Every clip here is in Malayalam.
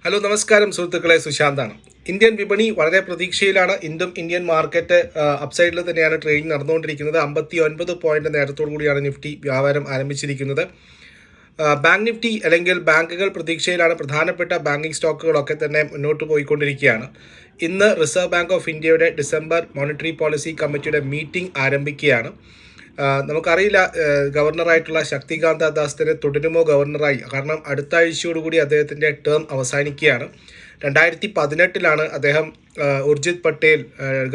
ഹലോ നമസ്കാരം സുഹൃത്തുക്കളെ, സുശാന്താണ്. ഇന്ത്യൻ വിപണി വളരെ പ്രതീക്ഷയിലാണ്. ഇന്ത്യൻ മാർക്കറ്റ് അപ്സൈഡിൽ തന്നെയാണ് ട്രേഡിംഗ് നടന്നുകൊണ്ടിരിക്കുന്നത്. 59 പോയിന്റ് നേരത്തോടു കൂടിയാണ് നിഫ്റ്റി വ്യാപാരം ആരംഭിച്ചിരിക്കുന്നത്. ബാങ്ക് നിഫ്റ്റി അല്ലെങ്കിൽ ബാങ്കുകൾ പ്രതീക്ഷയിലാണ്. പ്രധാനപ്പെട്ട ബാങ്കിങ് സ്റ്റോക്കുകളൊക്കെ തന്നെ മുന്നോട്ട് പോയിക്കൊണ്ടിരിക്കുകയാണ്. ഇന്ന് റിസർവ് ബാങ്ക് ഓഫ് ഇന്ത്യയുടെ ഡിസംബർ മോണിറ്ററി പോളിസി കമ്മിറ്റിയുടെ മീറ്റിംഗ് ആരംഭിക്കുകയാണ്. നമുക്കറിയില്ല ഗവർണറായിട്ടുള്ള ശക്തികാന്ത ദാസ് തന്നെ തുടരുമോ ഗവർണറായി. കാരണം അടുത്ത ആഴ്ചയോടുകൂടി അദ്ദേഹത്തിൻ്റെ ടേം അവസാനിക്കുകയാണ്. 2018 അദ്ദേഹം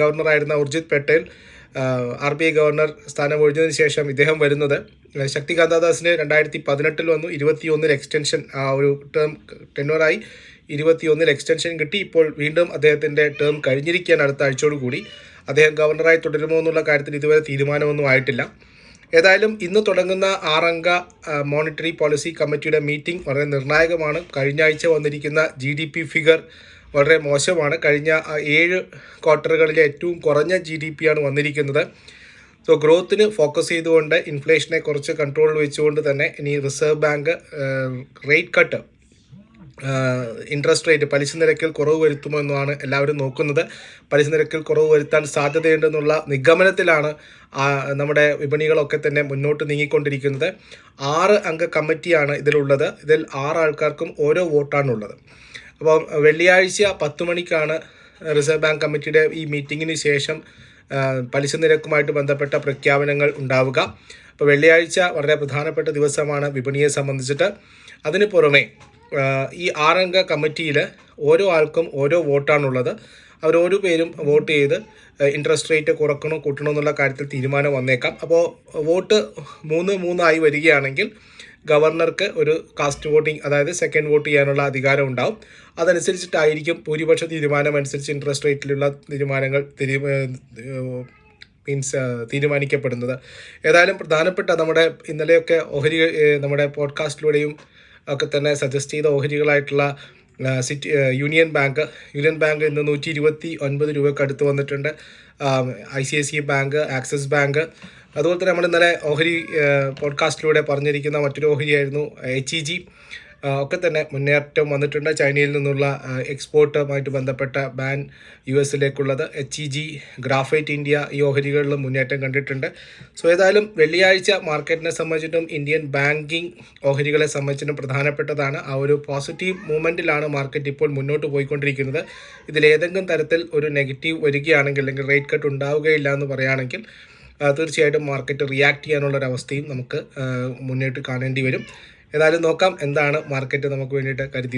ഗവർണറായിരുന്ന ഉർജിത് പട്ടേൽ RBI ഗവർണർ സ്ഥാനം ഒഴിഞ്ഞതിന് ശേഷം ഇദ്ദേഹം വരുന്നത്. ശക്തികാന്ത ദാസിന് 2018 വന്നു. 21 എക്സ്റ്റൻഷൻ, ആ ഒരു ടേം ടെന്നോറായി 21 എക്സ്റ്റൻഷൻ കിട്ടി. ഇപ്പോൾ വീണ്ടും അദ്ദേഹത്തിൻ്റെ ടേം കഴിഞ്ഞിരിക്കുകയാണ്. അടുത്ത ആഴ്ചയോടുകൂടി അദ്ദേഹം ഗവർണറായി തുടരുമോ എന്നുള്ള കാര്യത്തിൽ ഇതുവരെ തീരുമാനമൊന്നും ആയിട്ടില്ല. ഏതായാലും ഇന്ന് തുടങ്ങുന്ന 6 അംഗ മോണിറ്ററി പോളിസി കമ്മിറ്റിയുടെ മീറ്റിംഗ് വളരെ നിർണായകമാണ്. കഴിഞ്ഞ ആഴ്ച വന്നിരിക്കുന്ന GDP ഫിഗർ വളരെ മോശമാണ്. കഴിഞ്ഞ 7 ക്വാർട്ടറുകളിലെ ഏറ്റവും കുറഞ്ഞ GDP ആണ് വന്നിരിക്കുന്നത്. സോ ഗ്രോത്തിന് ഫോക്കസ് ചെയ്തുകൊണ്ട് ഇൻഫ്ലേഷനെ കുറച്ച് കൺട്രോളിൽ വെച്ചുകൊണ്ട് തന്നെ ഇനി reserve bank rate cut, interest rate, പലിശ നിരക്കിൽ കുറവ് വരുത്തുമോ എന്നാണ് എല്ലാവരും നോക്കുന്നത്. പലിശ നിരക്കിൽ കുറവ് വരുത്താൻ സാധ്യതയുണ്ടെന്നുള്ള നിഗമനത്തിലാണ് നമ്മുടെ വിപണികളൊക്കെ തന്നെ മുന്നോട്ട് നീങ്ങിക്കൊണ്ടിരിക്കുന്നത്. 6 അംഗ കമ്മിറ്റിയാണ് ഇതിലുള്ളത്. ഇതിൽ 6 ആൾക്കാർക്കും ഓരോ വോട്ടാണുള്ളത്. അപ്പോൾ വെള്ളിയാഴ്ച 10 മണിക്കാണ് റിസർവ് ബാങ്ക് കമ്മിറ്റിയുടെ ഈ മീറ്റിങ്ങിന് ശേഷം പലിശ നിരക്കുമായിട്ട് ബന്ധപ്പെട്ട പ്രഖ്യാപനങ്ങൾ ഉണ്ടാവുക. അപ്പോൾ വെള്ളിയാഴ്ച വളരെ പ്രധാനപ്പെട്ട ദിവസമാണ് വിപണിയെ സംബന്ധിച്ചിട്ട്. അതിന് പുറമെ ഈ 6 അംഗ കമ്മിറ്റിയിൽ ഓരോ ആൾക്കും ഓരോ വോട്ടാണുള്ളത്. അവരോരോ പേരും വോട്ട് ചെയ്ത് ഇൻട്രസ്റ്റ് റേറ്റ് കുറക്കണോ കൂട്ടണോ എന്നുള്ള കാര്യത്തിൽ തീരുമാനം വന്നേക്കാം. അപ്പോൾ വോട്ട് 3-3 വരികയാണെങ്കിൽ ഗവർണർക്ക് ഒരു കാസ്റ്റ് വോട്ടിംഗ്, അതായത് സെക്കൻഡ് വോട്ട് ചെയ്യാനുള്ള അധികാരം ഉണ്ടാവും. അതനുസരിച്ചിട്ടായിരിക്കും ഭൂരിപക്ഷ തീരുമാനം അനുസരിച്ച് ഇൻട്രസ്റ്റ് റേറ്റിലുള്ള തീരുമാനങ്ങൾ തീരുമാനിക്കപ്പെടുന്നത്. ഏതായാലും പ്രധാനപ്പെട്ട നമ്മുടെ ഇന്നലെയൊക്കെ നമ്മുടെ പോഡ്കാസ്റ്റിലൂടെയും ഒക്കെ തന്നെ സജസ്റ്റ് ചെയ്ത ഓഹരികളായിട്ടുള്ള യൂണിയൻ ബാങ്ക് ഇന്ന് 129 രൂപയ്ക്ക് അടുത്ത് വന്നിട്ടുണ്ട്. ICICI ബാങ്ക്, ആക്സിസ് ബാങ്ക്, അതുപോലെ തന്നെ നമ്മൾ ഇന്നലെ ഓഹരി പോഡ്കാസ്റ്റിലൂടെ പറഞ്ഞിരിക്കുന്ന മറ്റൊരു ഓഹരിയായിരുന്നു HEG. ഒക്കെ തന്നെ മുന്നേറ്റം വന്നിട്ടുണ്ട്. ചൈനയിൽ നിന്നുള്ള എക്സ്പോർട്ടുമായിട്ട് ബന്ധപ്പെട്ട ബാൻ US-ലേക്കുള്ളത് HEG, ഗ്രാഫൈറ്റ് ഇന്ത്യ, ഈ ഓഹരികളിലും മുന്നേറ്റം കണ്ടിട്ടുണ്ട്. സോ ഏതായാലും വെള്ളിയാഴ്ച മാർക്കറ്റിനെ സംബന്ധിച്ചിട്ടും ഇന്ത്യൻ ബാങ്കിങ് ഓഹരികളെ സംബന്ധിച്ചിട്ടും പ്രധാനപ്പെട്ടതാണ്. ആ ഒരു പോസിറ്റീവ് മൂവ്മെൻറ്റിലാണ് മാർക്കറ്റ് ഇപ്പോൾ മുന്നോട്ട് പോയിക്കൊണ്ടിരിക്കുന്നത്. ഇതിലേതെങ്കിലും തരത്തിൽ ഒരു നെഗറ്റീവ് വരികയാണെങ്കിൽ, അല്ലെങ്കിൽ റേറ്റ് കട്ട് ഉണ്ടാവുകയില്ല എന്ന് പറയുകയാണെങ്കിൽ തീർച്ചയായിട്ടും മാർക്കറ്റ് റിയാക്ട് ചെയ്യാനുള്ളൊരവസ്ഥയും നമുക്ക് മുന്നോട്ട് കാണേണ്ടി വരും. ഏതായാലും നോക്കാം എന്താണ് മാർക്കറ്റ് നമുക്ക് വേണ്ടിയിട്ട് കരുതി